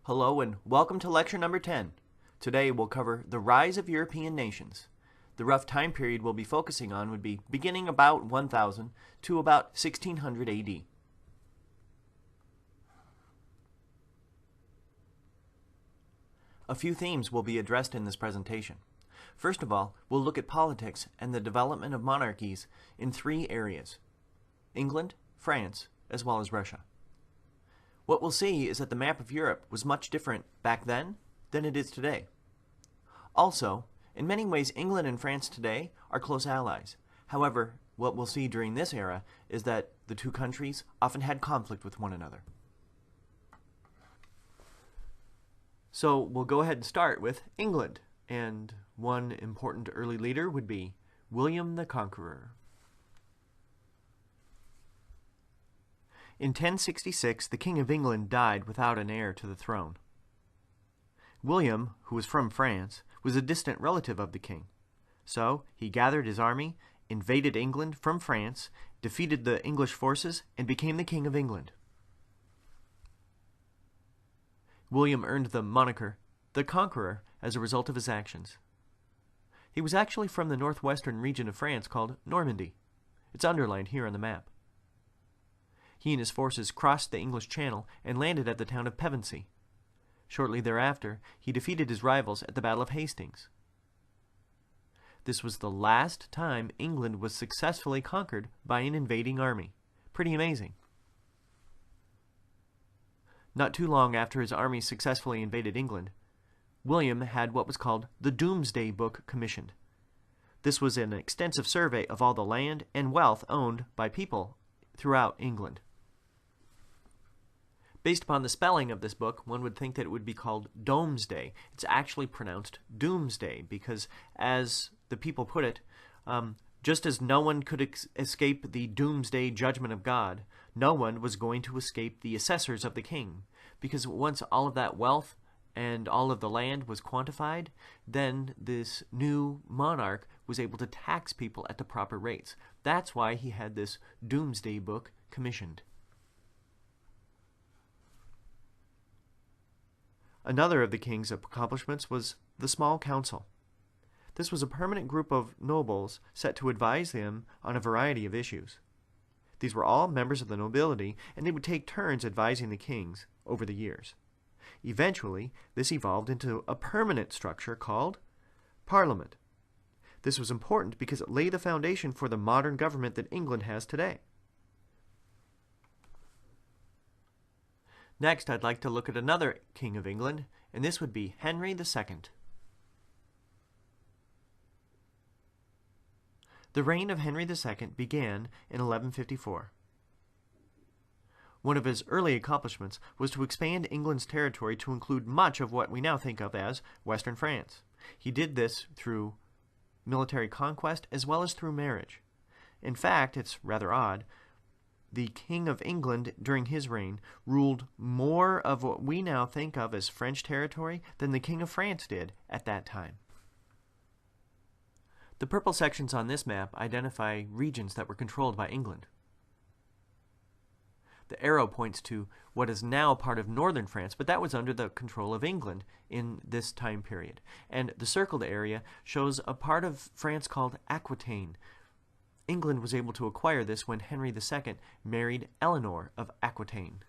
Hello and welcome to lecture number 10. Today we'll cover the rise of European nations. The rough time period we'll be focusing on would be beginning about 1000 to about 1600 AD. A few themes will be addressed in this presentation. First of all, we'll look at politics and the development of monarchies in three areas: England, France, as well as Russia. What we'll see is that the map of Europe was much different back then than it is today. Also, in many ways, England and France today are close allies. However, what we'll see during this era is that the two countries often had conflict with one another. So we'll go ahead and start with England, and one important early leader would be William the Conqueror. In 1066, the King of England died without an heir to the throne. William, who was from France, was a distant relative of the king. So he gathered his army, invaded England from France, defeated the English forces, and became the King of England. William earned the moniker, the Conqueror, as a result of his actions. He was actually from the northwestern region of France called Normandy. It's underlined here on the map. He and his forces crossed the English Channel and landed at the town of Pevensey. Shortly thereafter, he defeated his rivals at the Battle of Hastings. This was the last time England was successfully conquered by an invading army. Pretty amazing. Not too long after his army successfully invaded England, William had what was called the Domesday Book commissioned. This was an extensive survey of all the land and wealth owned by people throughout England. Based upon the spelling of this book, one would think that it would be called Domesday. It's actually pronounced Doomsday because, as the people put it, just as no one could escape the doomsday judgment of God, no one was going to escape the assessors of the king, because once all of that wealth and all of the land was quantified, then this new monarch was able to tax people at the proper rates. That's why he had this Domesday Book commissioned. Another of the king's accomplishments was the Small Council. This was a permanent group of nobles set to advise him on a variety of issues. These were all members of the nobility, and they would take turns advising the kings over the years. Eventually, this evolved into a permanent structure called Parliament. This was important because it laid the foundation for the modern government that England has today. Next, I'd like to look at another king of England, and this would be Henry II. The reign of Henry II began in 1154. One of his early accomplishments was to expand England's territory to include much of what we now think of as Western France. He did this through military conquest as well as through marriage. In fact, it's rather odd, the King of England during his reign ruled more of what we now think of as French territory than the King of France did at that time. The purple sections on this map identify regions that were controlled by England. The arrow points to what is now part of northern France, but that was under the control of England in this time period. And the circled area shows a part of France called Aquitaine. England was able to acquire this when Henry II married Eleanor of Aquitaine.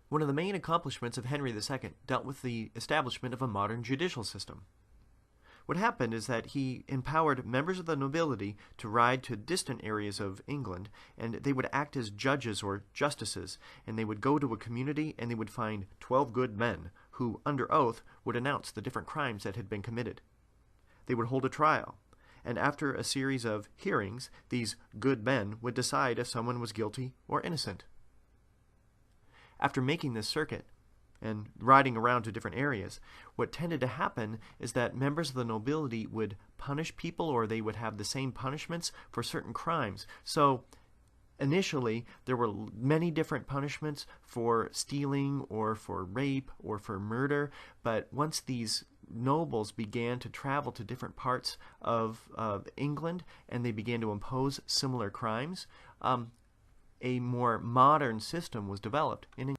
One of the main accomplishments of Henry II dealt with the establishment of a modern judicial system. What happened is that he empowered members of the nobility to ride to distant areas of England, and they would act as judges or justices, and they would go to a community and they would find 12 good men who, under oath, would announce the different crimes that had been committed. They would hold a trial, and after a series of hearings, these good men would decide if someone was guilty or innocent. After making this circuit, and riding around to different areas, what tended to happen is that members of the nobility would punish people, or they would have the same punishments for certain crimes. So initially, there were many different punishments for stealing or for rape or for murder, but once these nobles began to travel to different parts of England and they began to impose similar crimes, a more modern system was developed in England.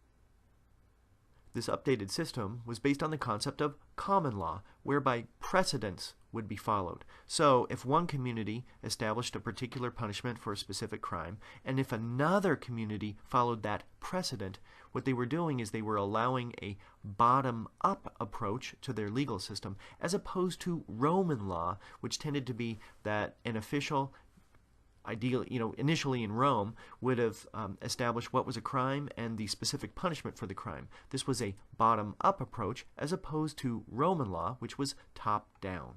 This updated system was based on the concept of common law, whereby precedents would be followed. So, if one community established a particular punishment for a specific crime, and if another community followed that precedent, what they were doing is they were allowing a bottom-up approach to their legal system, as opposed to Roman law, which tended to be that an official, ideally, initially in Rome, would have established what was a crime and the specific punishment for the crime. This was a bottom-up approach as opposed to Roman law, which was top-down.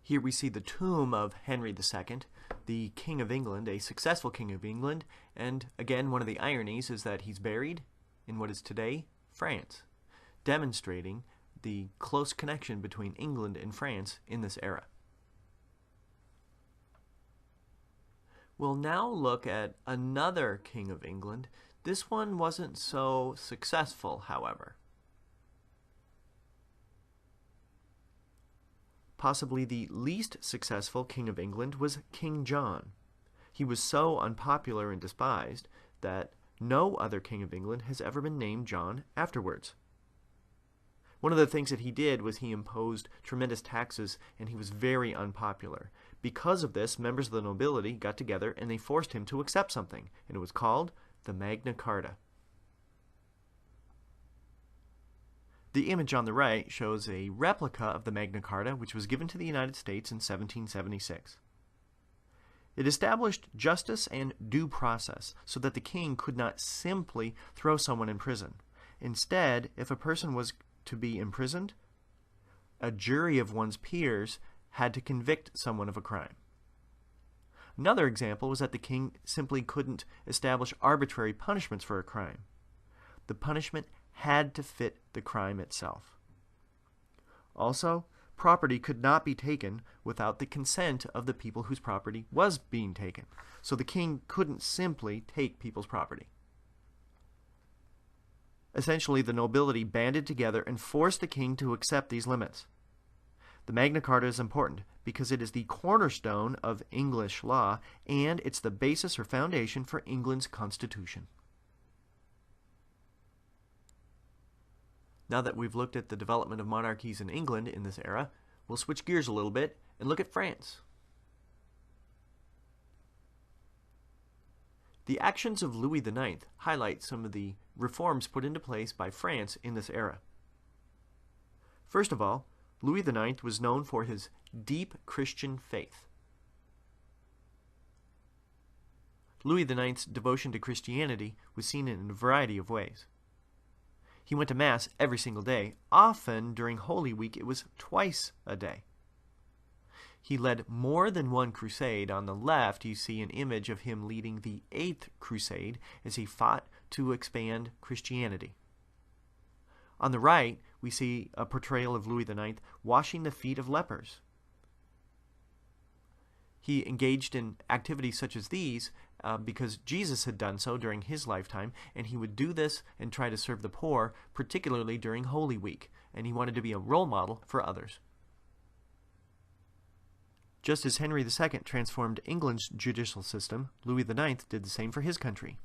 Here we see the tomb of Henry II, the King of England, a successful King of England, and again, one of the ironies is that he's buried in what is today France, demonstrating the close connection between England and France in this era. We'll now look at another King of England. This one wasn't so successful, however. Possibly the least successful King of England was King John. He was so unpopular and despised that no other King of England has ever been named John afterwards. One of the things that he did was he imposed tremendous taxes, and he was very unpopular. Because of this, members of the nobility got together and they forced him to accept something, and it was called the Magna Carta. The image on the right shows a replica of the Magna Carta, which was given to the United States in 1776. It established justice and due process so that the king could not simply throw someone in prison. Instead, if a person was to be imprisoned, a jury of one's peers had to convict someone of a crime. Another example was that the king simply couldn't establish arbitrary punishments for a crime. The punishment had to fit the crime itself. Also, property could not be taken without the consent of the people whose property was being taken. So the king couldn't simply take people's property. Essentially, the nobility banded together and forced the king to accept these limits. The Magna Carta is important because it is the cornerstone of English law, and it's the basis or foundation for England's constitution. Now that we've looked at the development of monarchies in England in this era, we'll switch gears a little bit and look at France. The actions of Louis IX highlight some of the reforms put into place by France in this era. First of all, Louis IX was known for his deep Christian faith. Louis IX's devotion to Christianity was seen in a variety of ways. He went to Mass every single day. Often during Holy Week it was twice a day. He led more than one crusade. On the left, you see an image of him leading the 8th Crusade as he fought to expand Christianity. On the right, we see a portrayal of Louis IX washing the feet of lepers. He engaged in activities such as these because Jesus had done so during his lifetime, and he would do this and try to serve the poor, particularly during Holy Week, and he wanted to be a role model for others. Just as Henry II transformed England's judicial system, Louis IX did the same for his country.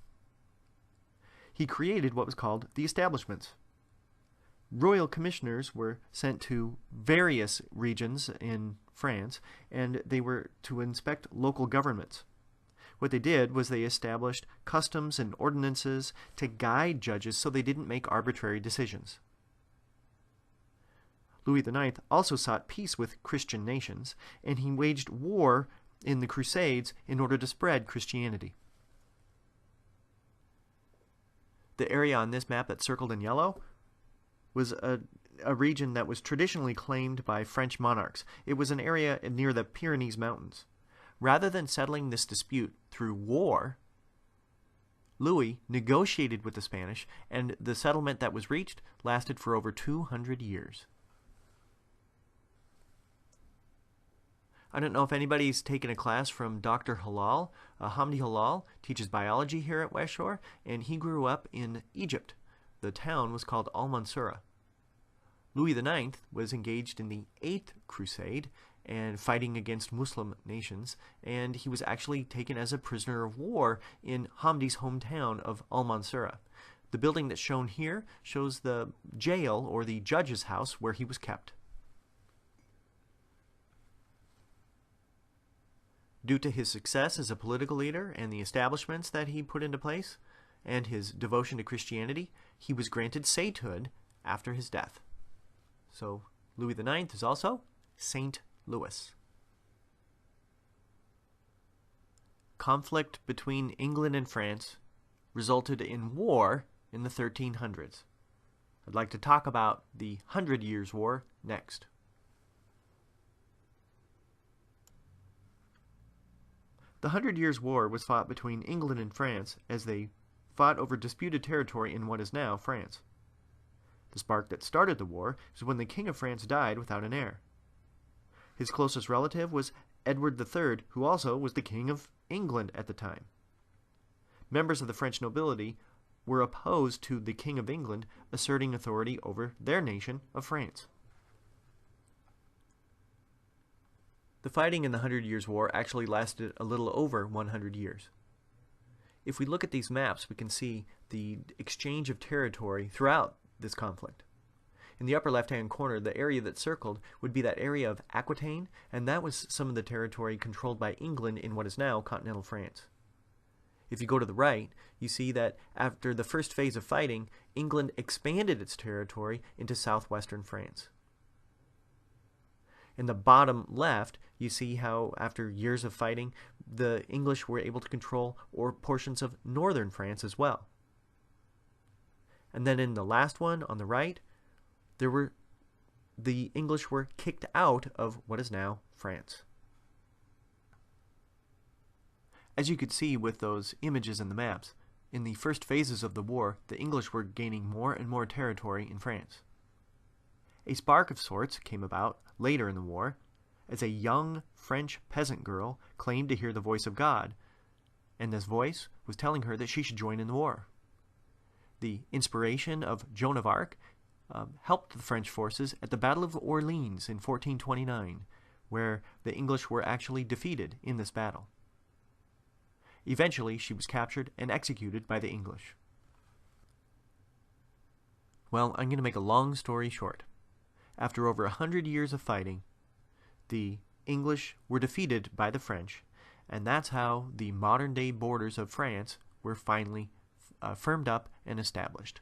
He created what was called the establishments. Royal commissioners were sent to various regions in France, and they were to inspect local governments. What they did was they established customs and ordinances to guide judges so they didn't make arbitrary decisions. Louis IX also sought peace with Christian nations, and he waged war in the Crusades in order to spread Christianity. The area on this map that's circled in yellow was a region that was traditionally claimed by French monarchs. It was an area near the Pyrenees Mountains. Rather than settling this dispute through war, Louis negotiated with the Spanish, and the settlement that was reached lasted for over 200 years. I don't know if anybody's taken a class from Dr. Halal. Hamdi Halal teaches biology here at West Shore, and he grew up in Egypt. The town was called Al-Mansura. Louis IX was engaged in the 8th Crusade and fighting against Muslim nations, and he was actually taken as a prisoner of war in Hamdi's hometown of Al-Mansura. The building that's shown here shows the jail or the judge's house where he was kept. Due to his success as a political leader and the establishments that he put into place, and his devotion to Christianity, he was granted sainthood after his death. So Louis IX is also Saint Louis. Conflict between England and France resulted in war in the 1300s. I'd like to talk about the 100 Years' War next. The 100 Years' War was fought between England and France as they fought over disputed territory in what is now France. The spark that started the war is when the King of France died without an heir. His closest relative was Edward III, who also was the King of England at the time. Members of the French nobility were opposed to the King of England asserting authority over their nation of France. The fighting in the 100 Years' War actually lasted a little over 100 years. If we look at these maps, we can see the exchange of territory throughout this conflict. In the upper left-hand corner, the area that's circled would be that area of Aquitaine, and that was some of the territory controlled by England in what is now continental France. If you go to the right, you see that after the first phase of fighting, England expanded its territory into southwestern France. In the bottom left, you see how, after years of fighting, the English were able to control portions of northern France as well. And then in the last one, on the right, the English were kicked out of what is now France. As you could see with those images in the maps, in the first phases of the war, the English were gaining more and more territory in France. A spark of sorts came about later in the war, as a young French peasant girl claimed to hear the voice of God, and this voice was telling her that she should join in the war. The inspiration of Joan of Arc helped the French forces at the Battle of Orleans in 1429, where the English were actually defeated in this battle. Eventually, she was captured and executed by the English. Well, I'm going to make a long story short. After over 100 years of fighting, the English were defeated by the French, and that's how the modern-day borders of France were finally firmed up and established.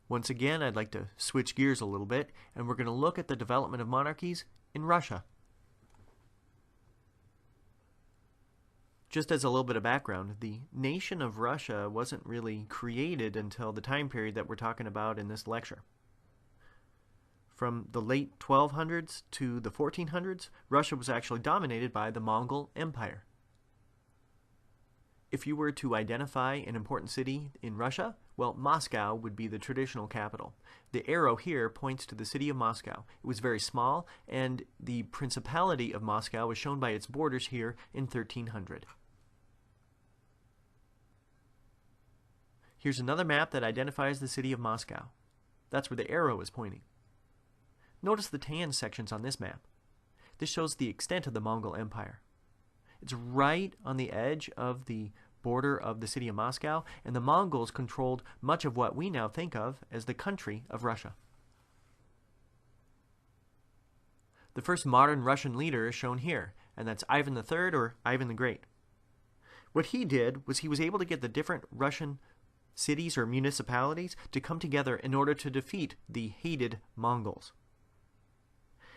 Once again, I'd like to switch gears a little bit, and we're going to look at the development of monarchies in Russia. Just as a little bit of background, the nation of Russia wasn't really created until the time period that we're talking about in this lecture. From the late 1200s to the 1400s, Russia was actually dominated by the Mongol Empire. If you were to identify an important city in Russia, well, Moscow would be the traditional capital. The arrow here points to the city of Moscow. It was very small, and the Principality of Moscow was shown by its borders here in 1300. Here's another map that identifies the city of Moscow. That's where the arrow is pointing. Notice the tan sections on this map. This shows the extent of the Mongol Empire. It's right on the edge of the border of the city of Moscow, and the Mongols controlled much of what we now think of as the country of Russia. The first modern Russian leader is shown here, and that's Ivan III or Ivan the Great. What he did was he was able to get the different Russian cities or municipalities to come together in order to defeat the hated Mongols.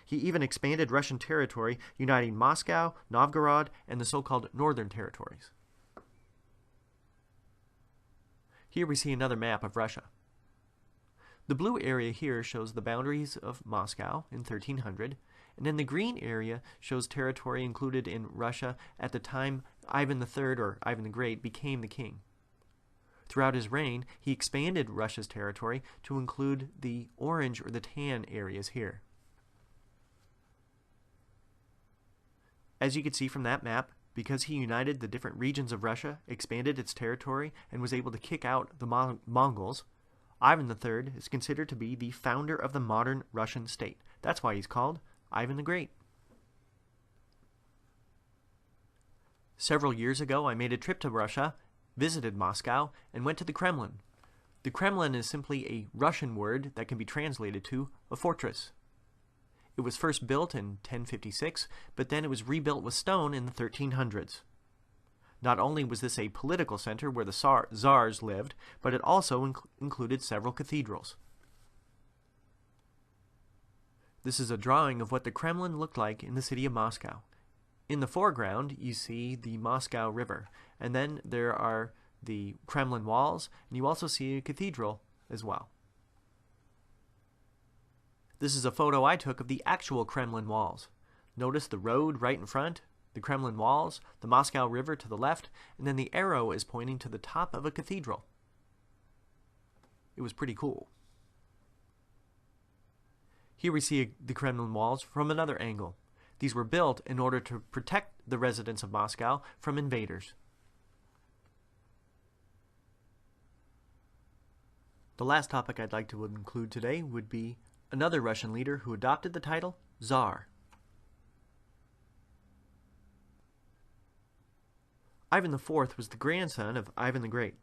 He even expanded Russian territory, uniting Moscow, Novgorod, and the so-called northern territories. Here we see another map of Russia. The blue area here shows the boundaries of Moscow in 1300, and then the green area shows territory included in Russia at the time Ivan III or Ivan the Great became the king. Throughout his reign, he expanded Russia's territory to include the orange or the tan areas here. As you can see from that map, because he united the different regions of Russia, expanded its territory, and was able to kick out the Mongols, Ivan III is considered to be the founder of the modern Russian state. That's why he's called Ivan the Great. Several years ago, I made a trip to Russia, visited Moscow and went to the Kremlin. The Kremlin is simply a Russian word that can be translated to a fortress. It was first built in 1056, but then it was rebuilt with stone in the 1300s. Not only was this a political center where the czars lived, but it also included several cathedrals. This is a drawing of what the Kremlin looked like in the city of Moscow. In the foreground, you see the Moscow River, and then there are the Kremlin Walls, and you also see a cathedral as well. This is a photo I took of the actual Kremlin Walls. Notice the road right in front, the Kremlin Walls, the Moscow River to the left, and then the arrow is pointing to the top of a cathedral. It was pretty cool. Here we see the Kremlin Walls from another angle. These were built in order to protect the residents of Moscow from invaders. The last topic I'd like to include today would be another Russian leader who adopted the title Tsar. Ivan IV was the grandson of Ivan the Great.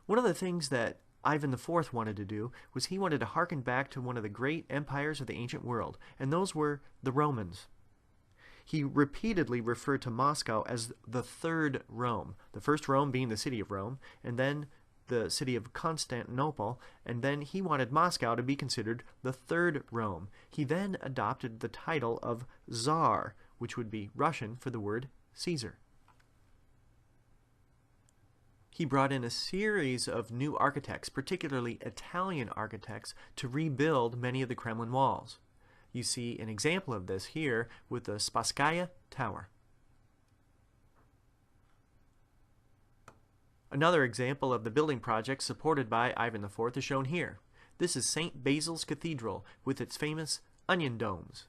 One of the things that Ivan IV wanted to do was he wanted to harken back to one of the great empires of the ancient world, and those were the Romans. He repeatedly referred to Moscow as the Third Rome, the first Rome being the city of Rome, and then the city of Constantinople, and then he wanted Moscow to be considered the Third Rome. He then adopted the title of Tsar, which would be Russian for the word Caesar. He brought in a series of new architects, particularly Italian architects, to rebuild many of the Kremlin walls. You see an example of this here with the Spasskaya Tower. Another example of the building project supported by Ivan IV is shown here. This is St. Basil's Cathedral with its famous onion domes.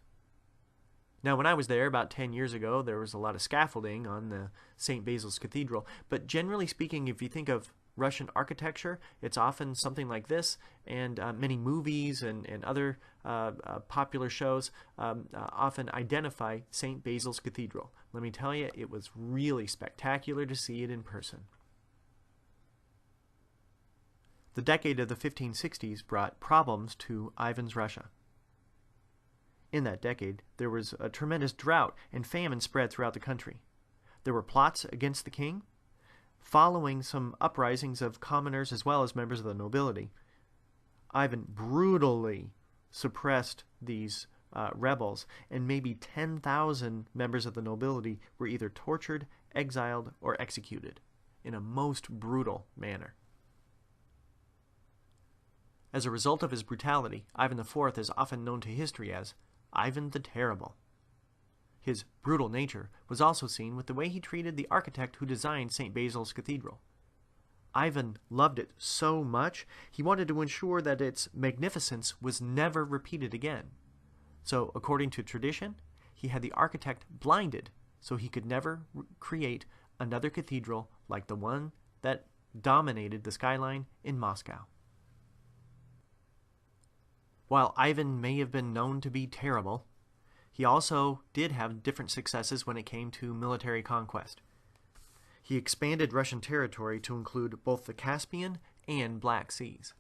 Now, when I was there about 10 years ago, there was a lot of scaffolding on the St. Basil's Cathedral, but generally speaking, if you think of Russian architecture, it's often something like this, and many movies and other popular shows often identify St. Basil's Cathedral. Let me tell you, it was really spectacular to see it in person. The decade of the 1560s brought problems to Ivan's Russia. In that decade, there was a tremendous drought and famine spread throughout the country. There were plots against the king. Following some uprisings of commoners as well as members of the nobility, Ivan brutally suppressed these rebels, and maybe 10,000 members of the nobility were either tortured, exiled, or executed in a most brutal manner. As a result of his brutality, Ivan IV is often known to history as Ivan the Terrible. His brutal nature was also seen with the way he treated the architect who designed St. Basil's Cathedral. Ivan loved it so much, he wanted to ensure that its magnificence was never repeated again. So, according to tradition, he had the architect blinded so he could never create another cathedral like the one that dominated the skyline in Moscow. While Ivan may have been known to be terrible, he also did have different successes when it came to military conquest. He expanded Russian territory to include both the Caspian and Black Seas.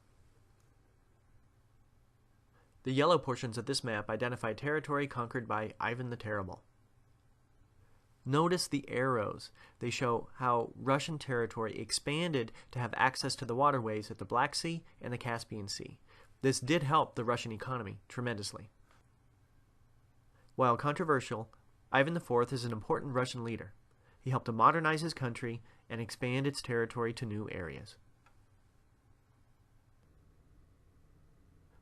The yellow portions of this map identify territory conquered by Ivan the Terrible. Notice the arrows. They show how Russian territory expanded to have access to the waterways at the Black Sea and the Caspian Sea. This did help the Russian economy tremendously. While controversial, Ivan IV is an important Russian leader. He helped to modernize his country and expand its territory to new areas.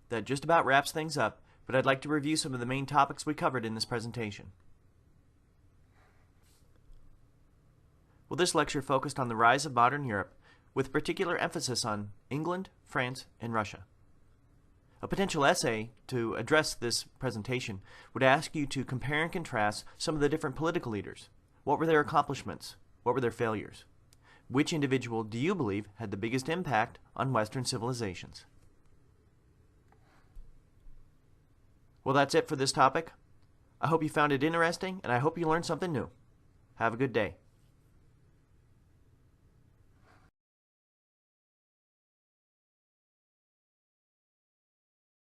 That just about wraps things up, but I'd like to review some of the main topics we covered in this presentation. Well, this lecture focused on the rise of modern Europe, with particular emphasis on England, France, and Russia. A potential essay to address this presentation would ask you to compare and contrast some of the different political leaders. What were their accomplishments? What were their failures? Which individual do you believe had the biggest impact on Western civilizations? Well, that's it for this topic. I hope you found it interesting, and I hope you learned something new. Have a good day.